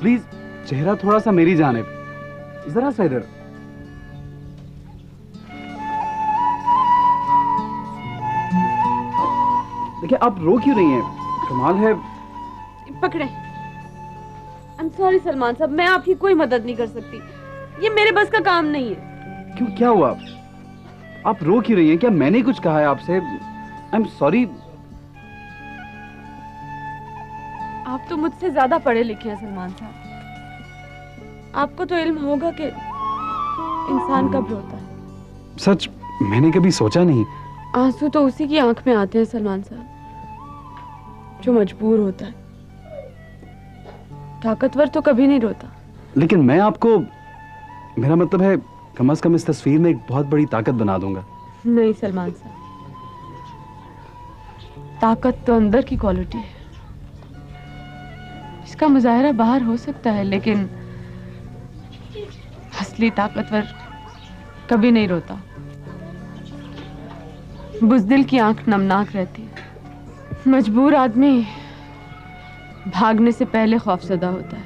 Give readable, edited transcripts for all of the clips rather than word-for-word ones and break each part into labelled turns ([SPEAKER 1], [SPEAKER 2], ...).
[SPEAKER 1] Please चेहरा थोड़ा सा मेरी जानिब, जरा सा इधर। देखिए आप रो क्यों रही हैं? कमाल है।
[SPEAKER 2] पकड़े। आई एम सॉरी सलमान साहब, मैं आपकी कोई मदद नहीं कर सकती, ये मेरे बस का काम नहीं है।
[SPEAKER 1] क्यों, क्या हुआ? आप रो क्यों रही हैं? क्या मैंने कुछ कहा है आपसे? I am sorry.
[SPEAKER 2] आप तो मुझसे ज्यादा पढ़े लिखे हैं सलमान साहब, आपको तो इल्म होगा कि इंसान कब रोता है।
[SPEAKER 1] सच, मैंने कभी सोचा नहीं।
[SPEAKER 2] आंसू तो उसी की आंख में आते हैं सलमान साहब जो मजबूर होता है, ताकतवर तो कभी नहीं रोता।
[SPEAKER 1] लेकिन मैं आपको, मेरा मतलब है कम से कम इस तस्वीर में एक बहुत बड़ी ताकत बना दूंगा।
[SPEAKER 2] नहीं सलमान साहब, ताकत तो अंदर की क्वालिटी है, इसका मुजाहरा बाहर हो सकता है, लेकिन असली ताकतवर कभी नहीं रोता। बुज़दिल की आंख नमनाक रहती है। मजबूर आदमी भागने से पहले खौफज़दा होता है,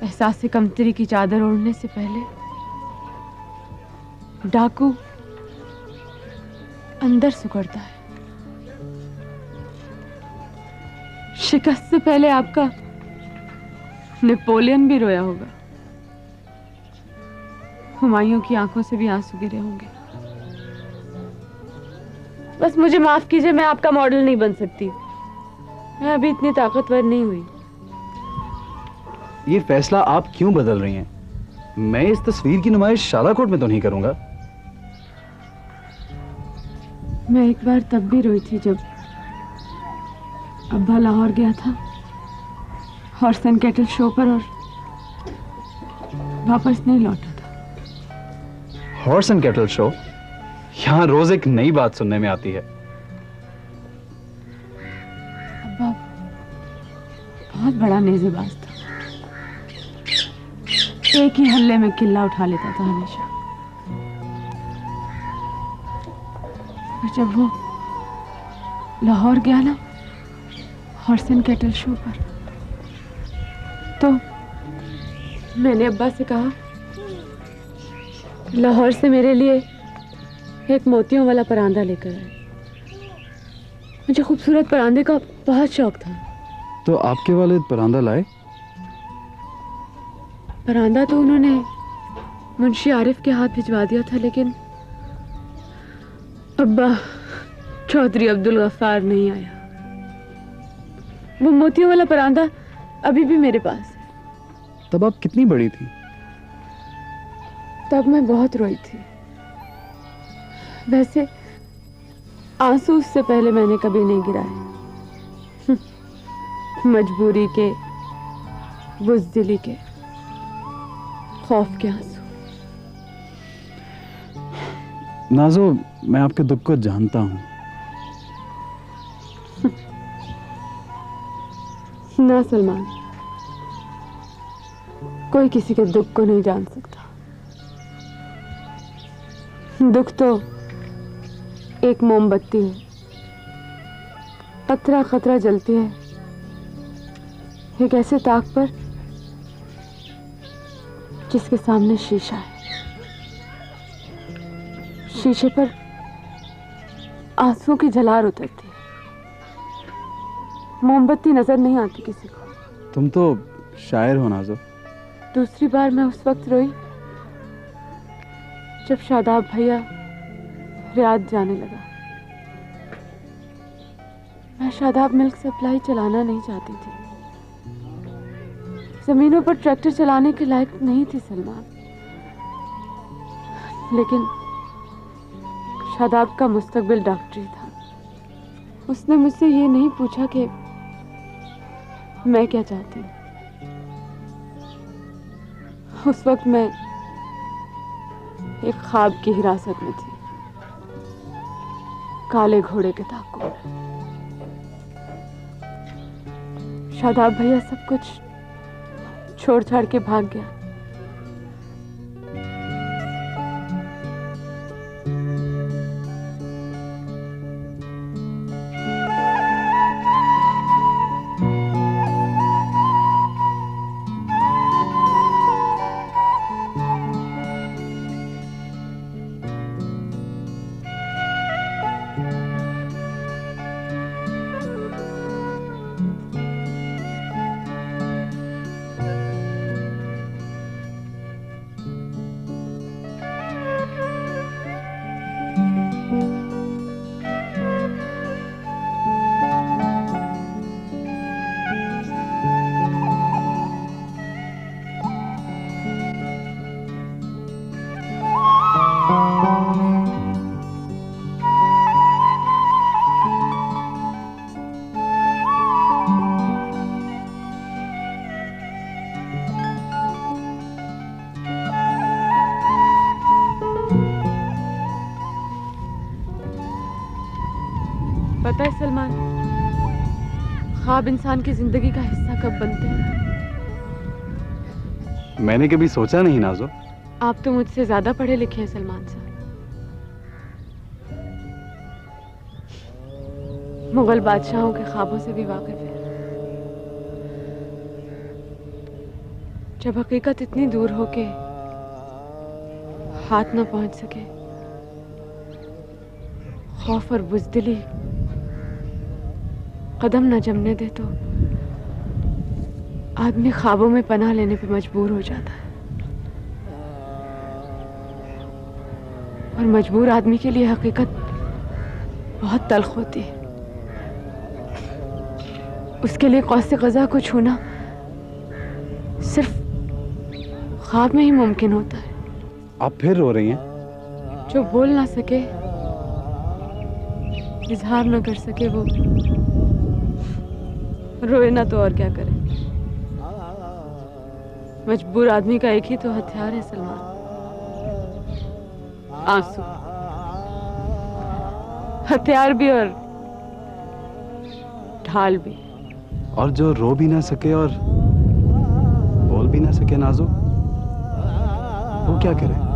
[SPEAKER 2] एहसास से कमतरी की चादर ओढ़ने से पहले डाकू अंदर सिकुड़ता है। शिकस्त से पहले आपका नेपोलियन भी रोया होगा, हुमायूं की आंखों से भी आंसू गिरे होंगे। बस मुझे माफ कीजिए, मैं आपका मॉडल नहीं बन सकती, मैं अभी इतनी ताकतवर नहीं हुई।
[SPEAKER 1] ये फैसला आप क्यों बदल रही हैं? मैं इस तस्वीर की नुमाइश शालाकोट में तो नहीं करूंगा।
[SPEAKER 2] मैं एक बार तब भी रोई थी जब अब्बा लाहौर गया था हॉर्स एंड कैटल शो पर और वापस नहीं लौटा था।
[SPEAKER 1] Horse and cattle show? यहाँ रोज एक नई बात सुनने में आती है।
[SPEAKER 2] अब्बा बहुत बड़ा नेज़ेबाज था, एक ही हल्ले में किल्ला उठा लेता था हमेशा। और जब वो लाहौर गया ना हॉर्स एंड कैटल शो पर, तो मैंने अब्बा से कहा लाहौर से मेरे लिए एक मोतियों वाला परांदा लेकर आए। मुझे खूबसूरत परांदे का बहुत शौक था।
[SPEAKER 1] तो आपके वालिद परांदा लाए?
[SPEAKER 2] परांदा तो उन्होंने मुंशी आरिफ के हाथ भिजवा दिया था, लेकिन अब्बा चौधरी अब्दुल गफ्फार नहीं आया। वो मोतियों वाला परांदा अभी भी मेरे पास है।
[SPEAKER 1] तब आप कितनी बड़ी थी?
[SPEAKER 2] तब मैं बहुत रोई थी। वैसे आंसू उससे पहले मैंने कभी नहीं गिराए। मजबूरी के, बुज़दिली के, खौफ के आंसू।
[SPEAKER 1] नाज़ो, मैं आपके दुख को जानता हूं।
[SPEAKER 2] ना सलमान, कोई किसी के दुख को नहीं जान सकता। दुख तो एक मोमबत्ती है, खतरा खतरा जलती है एक ऐसे ताक पर जिसके सामने शीशा है। शीशे पर आंसुओं की झलार उतरती है, मोमबत्ती नजर नहीं आती किसी को।
[SPEAKER 1] तुम तो शायर हो नाज़ो।
[SPEAKER 2] दूसरी बार मैं उस वक्त रोई जब शादाब भैया रियाद जाने लगा। मैं शादाब मिल्क सप्लाई चलाना नहीं चाहती थी, जमीनों पर ट्रैक्टर चलाने के लायक नहीं थी सलमान। लेकिन शादाब का मुस्तकबिल डॉक्टरी था। उसने मुझसे ये नहीं पूछा कि मैं क्या चाहती हूँ। उस वक्त मैं एक ख्वाब की हिरासत में थी, काले घोड़े के ताक़ुब में। शादाब भैया सब कुछ छोड़ छाड़ के भाग गया। ख्वाब इंसान की जिंदगी का हिस्सा कब बनते हैं?
[SPEAKER 1] मैंने कभी सोचा नहीं नाजो।
[SPEAKER 2] आप तो मुझसे ज्यादा पढ़े लिखे हैं सलमान साहब। मुगल बादशाहों के ख्वाबों से भी वाकिफ है। जब हकीकत इतनी दूर हो के हाथ ना पहुंच सके, खौफ और बुज़दिली कदम न जमने दे, तो आदमी ख्वाबों में पनाह लेने पे मजबूर हो जाता है। और मजबूर आदमी के लिए हकीकत बहुत तल्ख होती है। उसके लिए कौस क़ज़ा को छूना सिर्फ ख्वाब में ही मुमकिन होता है।
[SPEAKER 1] आप फिर रो रही हैं?
[SPEAKER 2] जो बोल ना सके, इजहार ना कर सके, वो रोए ना तो और क्या करे। मजबूर आदमी का एक ही तो हथियार है सलमान, आंसू। हथियार भी और ढाल भी।
[SPEAKER 1] और जो रो भी ना सके और बोल भी ना सके नाजो, वो क्या करे?